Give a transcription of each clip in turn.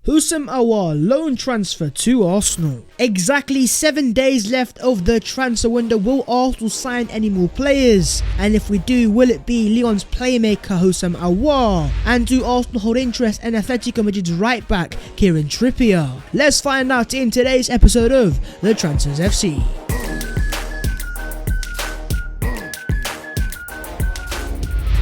Houssem Aouar loan transfer to Arsenal. Exactly 7 days left of the transfer window. Will Arsenal sign any more players? And if we do, will it be Lyon's playmaker Houssem Aouar? And do Arsenal hold interest in Atletico Madrid's right back Kieran Trippier? Let's find out in today's episode of The Transfers FC.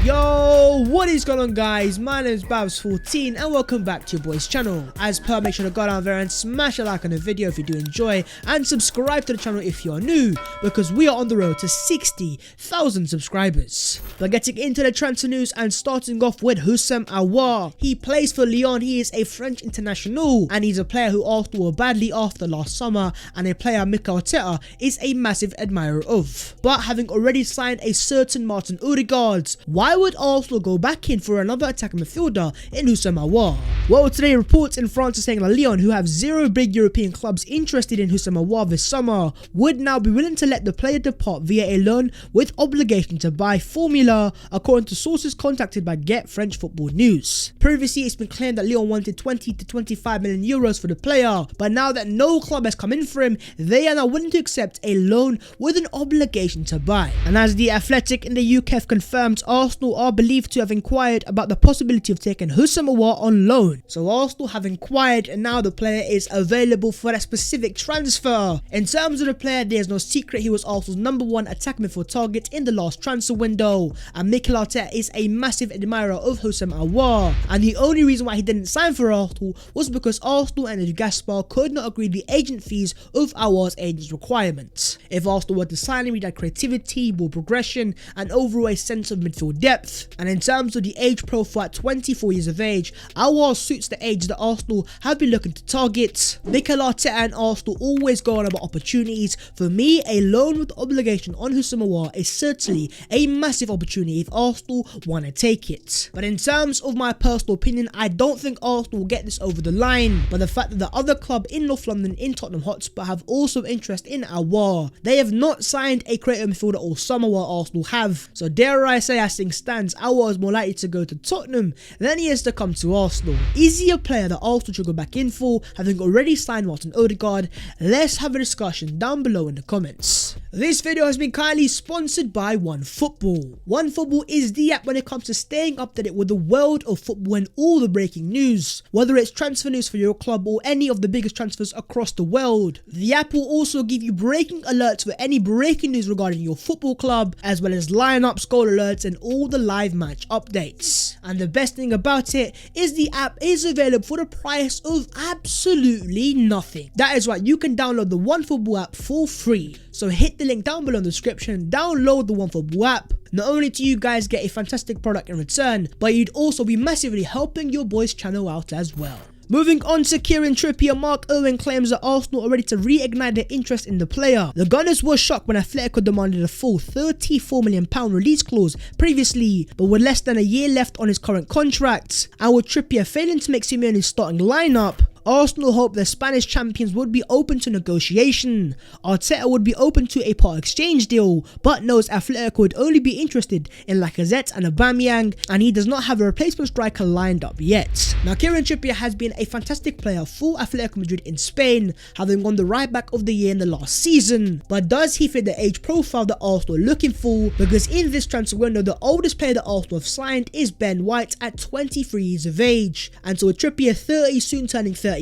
Yo, what is going on, guys? My name is Babs14 and welcome back to your boys channel. As per, make sure to go down there and smash a like on the video if you do enjoy, and subscribe to the channel if you are new, because we are on the road to 60,000 subscribers. But getting into the transfer news and starting off with Houssem Aouar. He plays for Lyon. He is a French international and he's a player who Arsenal were badly after last summer, and a player Mikel Arteta is a massive admirer of. But having already signed a certain Martin Odegaard, why would Arsenal go back in for another attacking midfielder in Houssem Aouar? Well, today reports in France are saying that Lyon, who have zero big European clubs interested in Houssem Aouar this summer, would now be willing to let the player depart via a loan with obligation to buy formula, according to sources contacted by Get French Football News. Previously, it's been claimed that Lyon wanted 20 to 25 million euros for the player, but now that no club has come in for him, they are now willing to accept a loan with an obligation to buy. And as The Athletic in the UK have confirmed, Arsenal are believed to have inquired about the possibility of taking Houssem Aouar on loan. So Arsenal have inquired, and now the player is available for that specific transfer. In terms of the player, there's no secret he was Arsenal's #1 attack midfield target in the last transfer window, and Mikel Arteta is a massive admirer of Houssem Aouar, and the only reason why he didn't sign for Arsenal was because Arsenal and Edu Gaspar could not agree the agent fees of Aouar's agent's requirements. If Arsenal were to sign him, he'd add creativity, ball progression, and overall a sense of midfield depth. And in terms of the age profile, at 24 years of age, Aouar suits the age that Arsenal have been looking to target. Mikel Arteta and Arsenal always go on about opportunities. For me, a loan with obligation on Houssem Aouar is certainly a massive opportunity if Arsenal want to take it. But in terms of my personal opinion, I don't think Arsenal will get this over the line. But the fact that the other club in North London, in Tottenham Hotspur, have also interest in Aouar. They have not signed a creative midfielder all summer while Arsenal have. So dare I say, as things stand, Aouar is more likely to go to Tottenham than he is to come to Arsenal. Is he a player that Arsenal should go back in for, having already signed Martin Odegaard? Let's have a discussion down below in the comments. This video has been kindly sponsored by OneFootball. OneFootball is the app when it comes to staying up to date with the world of football and all the breaking news, whether it's transfer news for your club or any of the biggest transfers across the world. The app will also give you breaking alerts for any breaking news regarding your football club, as well as lineups, goal alerts, and all the live match updates. And the best thing about it is the app is available for the price of absolutely nothing. That is right, you can download the OneFootball app for free. So hit the link down below in the description, download the OneFootball app. Not only do you guys get a fantastic product in return, but you'd also be massively helping your boys channel out as well. Moving on to Kieran Trippier, Mark Owen claims that Arsenal are ready to reignite their interest in the player. The Gunners were shocked when Atletico demanded a full £34 million release clause previously, but with less than a year left on his current contract, and with Trippier failing to make Simeone's starting lineup, Arsenal hoped the Spanish champions would be open to negotiation. Arteta would be open to a part exchange deal, but knows Atletico would only be interested in Lacazette and Aubameyang, and he does not have a replacement striker lined up yet. Now, Kieran Trippier has been a fantastic player for Atletico Madrid in Spain, having won the right back of the year in the last season. But does he fit the age profile that Arsenal are looking for? Because in this transfer window, the oldest player that Arsenal have signed is Ben White at 23 years of age, and so with Trippier 30, soon turning 31,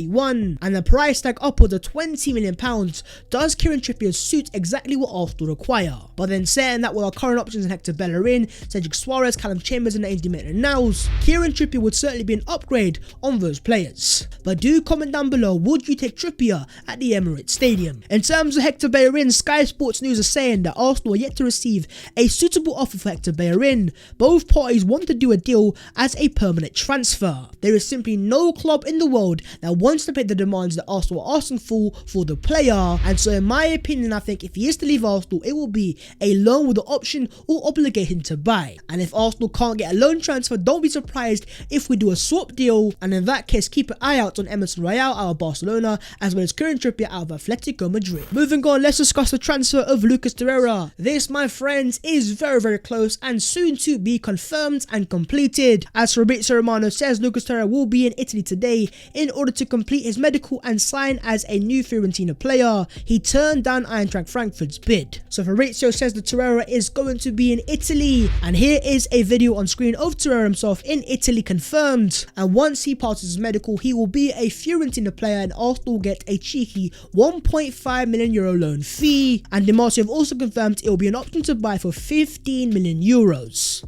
and the price tag upwards of £20 million, does Kieran Trippier suit exactly what Arsenal require? But then saying that with our current options in Hector Bellerin, Cedric Soares, Callum Chambers, and Ainsley Maitland-Niles, Kieran Trippier would certainly be an upgrade on those players. But do comment down below, would you take Trippier at the Emirates Stadium? In terms of Hector Bellerin, Sky Sports News are saying that Arsenal are yet to receive a suitable offer for Hector Bellerin. Both parties want to do a deal as a permanent transfer. There is simply no club in the world that wants to pay the demands that Arsenal are asking for the player, and so in my opinion, I think if he is to leave Arsenal, it will be a loan with the option or obligation to buy. And if Arsenal can't get a loan transfer, don't be surprised if we do a swap deal, and in that case, keep an eye out on Emerson Royale out of Barcelona, as well as Kieran Trippier out of Atletico Madrid. Moving on, let's discuss the transfer of Lucas Torreira. This, my friends, is very close and soon to be confirmed and completed. As Fabrizio Romano says, Lucas Torreira will be in Italy today in order to complete his medical and sign as a new Fiorentina player, he turned down Eintracht Frankfurt's bid. So Fabrizio says that Torreira is going to be in Italy, and here is a video on screen of Torreira himself in Italy confirmed, and once he passes his medical he will be a Fiorentina player and Arsenal will get a cheeky €1.5 million loan fee, and Di Marzio have also confirmed it will be an option to buy for €15 million,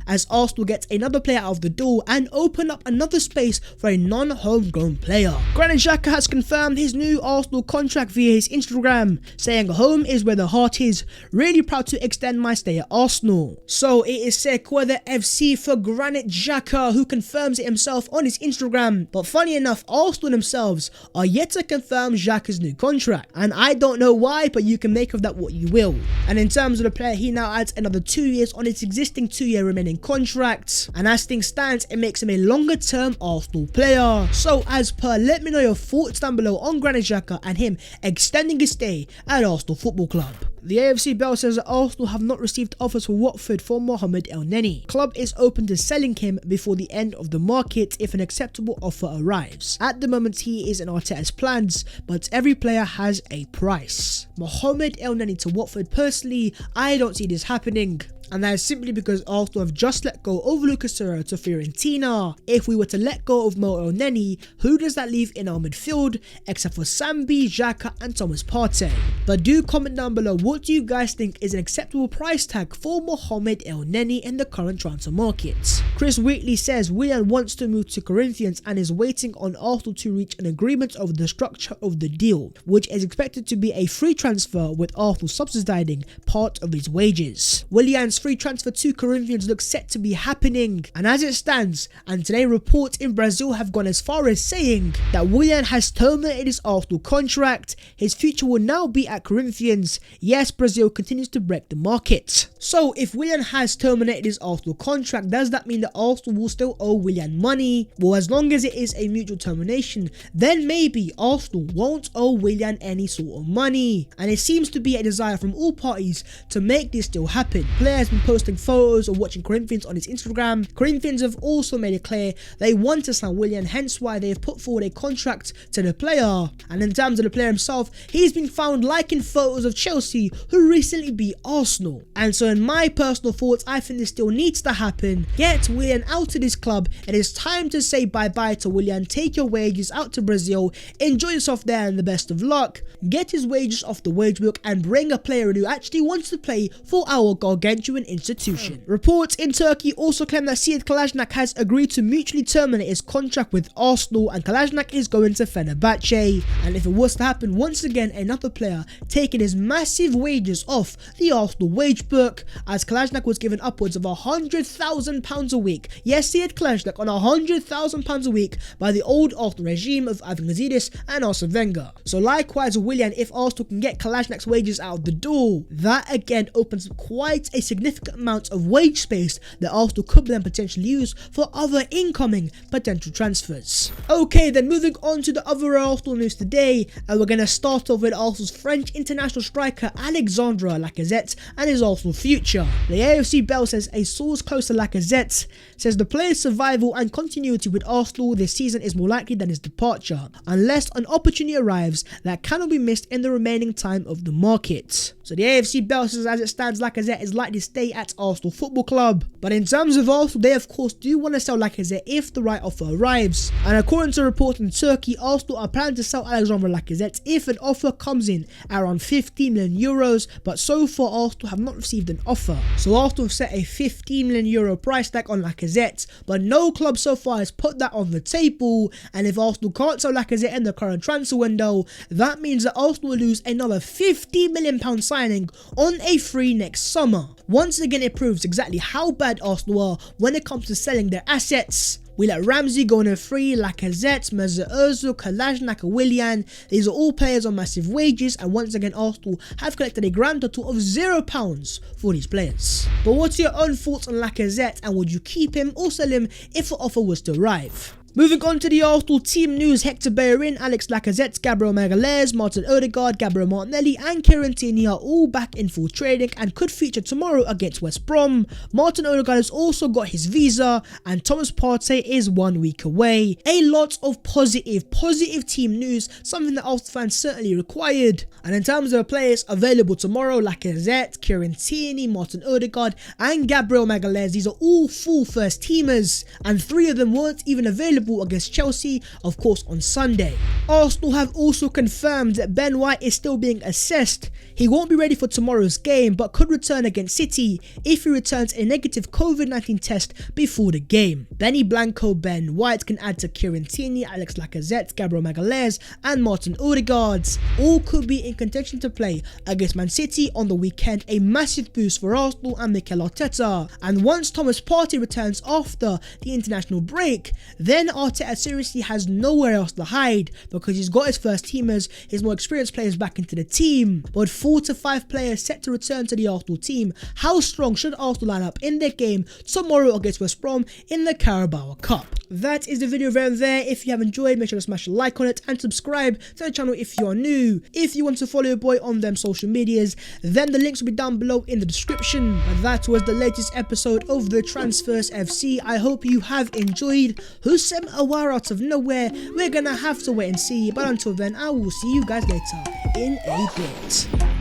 as Arsenal gets another player out of the door and open up another space for a non-homegrown player. Granit Xhaka has confirmed his new Arsenal contract via his Instagram, saying home is where the heart is, really proud to extend my stay at Arsenal. So it is Sequoia FC for Granit Xhaka, who confirms it himself on his Instagram, but funny enough Arsenal themselves are yet to confirm Xhaka's new contract, and I don't know why, but you can make of that what you will. And in terms of the player, he now adds another 2 years on its existing 2-year remaining contract, and as things stands it makes him a longer term Arsenal player. So as per, let me know your thoughts down below on Granit Xhaka and him extending his stay at Arsenal Football Club. The AFC Bell says that Arsenal have not received offers for Watford for Mohamed Elneny. Club is open to selling him before the end of the market if an acceptable offer arrives. At the moment he is in Arteta's plans, but every player has a price. Mohamed Elneny to Watford, personally I don't see this happening, and that is simply because Arsenal have just let go of Lucas Torreira to Fiorentina. If we were to let go of Mo Elneny, who does that leave in our midfield except for Sambi, Xhaka and Thomas Partey? But do comment down below, what do you guys think is an acceptable price tag for Mohamed Elneny in the current transfer market? Chris Wheatley says Willian wants to move to Corinthians and is waiting on Arsenal to reach an agreement over the structure of the deal, which is expected to be a free transfer with Arsenal subsidizing part of his wages. Willian's free transfer to Corinthians looks set to be happening, and as it stands, and today reports in Brazil have gone as far as saying that Willian has terminated his Arsenal contract. His future will now be at Corinthians. Yes, Brazil continues to break the market. So if Willian has terminated his Arsenal contract, does that mean that Arsenal will still owe Willian money? Well, as long as it is a mutual termination, then maybe Arsenal won't owe Willian any sort of money, and it seems to be a desire from all parties to make this still happen. Players been posting photos of watching Corinthians on his Instagram. Corinthians have also made it clear they want to sign Willian, hence why they have put forward a contract to the player. And in terms of the player himself, he's been found liking photos of Chelsea, who recently beat Arsenal. And so in my personal thoughts, I think this still needs to happen. Get Willian out of this club. It is time to say bye-bye to Willian. Take your wages out to Brazil, enjoy yourself there and the best of luck. Get his wages off the wage book and bring a player who actually wants to play for our gargantuan institution. Reports in Turkey also claim that Sead Kolasinac has agreed to mutually terminate his contract with Arsenal, and Kolasinac is going to Fenerbahce. And if it was to happen, once again another player taking his massive wages off the Arsenal wage book, as Kolasinac was given upwards of £100,000 a week. Yes, Sead Kolasinac on £100,000 a week by the old Arsenal regime of Ivan Gazidis and Arsene Wenger. So likewise Willian, if Arsenal can get Kolasinac wages out of the door, that again opens up quite a significant amount of wage space that Arsenal could then potentially use for other incoming potential transfers. Okay, then moving on to the other Arsenal news today, and we're going to start off with Arsenal's French international striker Alexandre Lacazette and his Arsenal future. The AFC Bell says a source close to Lacazette says the player's survival and continuity with Arsenal this season is more likely than his departure, unless an opportunity arrives that cannot be missed in the remaining time of the market. So the AFC Bell says as it stands, Lacazette is likely to stay at Arsenal Football Club. But in terms of Arsenal, they of course do want to sell Lacazette if the right offer arrives. And according to reports in Turkey, Arsenal are planning to sell Alexandre Lacazette if an offer comes in at around €15 million, but so far Arsenal have not received an offer. So Arsenal have set a €15 million price tag on Lacazette, but no club so far has put that on the table. And if Arsenal can't sell Lacazette in the current transfer window, that means that Arsenal will lose another £50 million signing on a free next summer. Once again, it proves exactly how bad Arsenal are when it comes to selling their assets. We let Ramsey go on a free, Lacazette, Mesut Ozil, Kolasinac, Willian. These are all players on massive wages, and once again Arsenal have collected a grand total of £0 for these players. But what's your own thoughts on Lacazette, and would you keep him or sell him if an offer was to arrive? Moving on to the Arsenal team news, Hector Bellerin, Alex Lacazette, Gabriel Magalhaes, Martin Odegaard, Gabriel Martinelli and Kieran Trippier are all back in full training and could feature tomorrow against West Brom. Martin Odegaard has also got his visa and Thomas Partey is 1 week away. A lot of positive team news, something that Arsenal fans certainly required. And in terms of the players available tomorrow, Lacazette, Kieran Trippier, Martin Odegaard and Gabriel Magalhaes, these are all full first teamers and 3 of them weren't even available against Chelsea, of course, on Sunday. Arsenal have also confirmed that Ben White is still being assessed. He won't be ready for tomorrow's game but could return against City if he returns a negative COVID-19 test before the game. Benny Blanco, Ben White can add to Kieran Trippier, Alex Lacazette, Gabriel Magalhaes and Martin Odegaard. All could be in contention to play against Man City on the weekend, a massive boost for Arsenal and Mikel Arteta. And once Thomas Partey returns after the international break, then Arteta seriously has nowhere else to hide because he's got his first teamers, his more experienced players back into the team. But 4 to 5 players set to return to the Arsenal team. How strong should Arsenal line up in their game tomorrow against West Brom in the Carabao Cup? That is the video there. If you have enjoyed, make sure to smash a like on it and subscribe to the channel if you are new. If you want to follow your boy on them social medias, then the links will be down below in the description. But that was the latest episode of the Transfers FC. I hope you have enjoyed. Houssem Aouar out of nowhere. We're gonna have to wait and see. But until then, I will see you guys later in a bit.